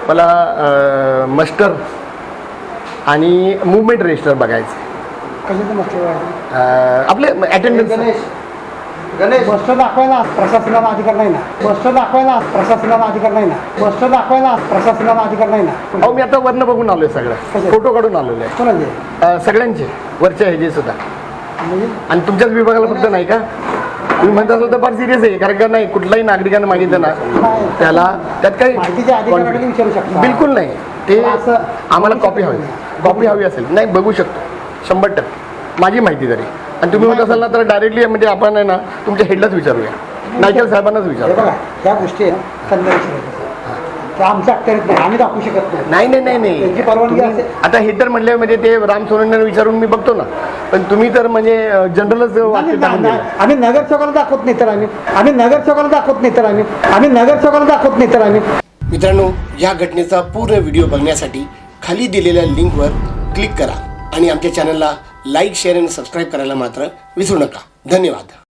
मला मस्टर आणि movement register बघायचं. कशाचं मस्टर आपले अटेंडन्स. गणेश मस्टर दाखवायला प्रशासनाला अधिकार नाही ना. मस्टर दाखवायला प्रशासनाला अधिकार नाही ना. मस्टर दाखवायला प्रशासनाला अधिकार नाही ना. अहो मी आता वरनं बघून आलोय, सगळं फोटो काढून आलेलो आहे. कोणाचे? सगळ्यांचे वरच्या ह्याचे सुद्धा. म्हणजे आणि तुमच्याच विभागाला फक्त नाही का? तुम्ही म्हणता असाल तर फार सिरियस आहे, कारण का नाही कुठलाही नागरिकांना मागितलं ना त्याला त्यात काही माहितीच्या अधिकाऱ्याकडे विचारू शकता. बिलकुल नाही. ते असं आम्हाला कॉपी हवी असेल नाही बघू शकतो 100%. माझी माहिती तरी. आणि तुम्ही म्हणत असाल ना तर डायरेक्टली म्हणजे आपण आहे ना तुमच्या हेडलाच विचारूया, नायकर साहेबांनाच हे विचारू. बघा ह्या गोष्टी आहे ना त्यांना विचारायचं. ते आमच्या अखत्यारीत नाही, आम्ही दाखवू शकत नाही नाही नाही नाही त्यांची परवानगी तुम्ही- असेल. आता हेटर म्हटलं म्हणजे ते राम सोनवणेंना विचारून मी बघतो ना, पण तुम्ही तर म्हणजे जनरलच वाक्य टाकून दिलं. आम्ही नगरसेवकाला दाखवत नाही तर आम्ही नगरसेवकाला दाखवत नाही तर आम्ही नगरसेवकाला दाखवत नाही तर मित्रांनो, या घटनेचा पूर्ण व्हिडिओ बघण्यासाठी खाली दिलेल्या लिंकवर क्लिक करा आणि आमच्या चॅनलला लाईक, शेअर आणि सबस्क्राईब करायला मात्र विसरू नका. धन्यवाद.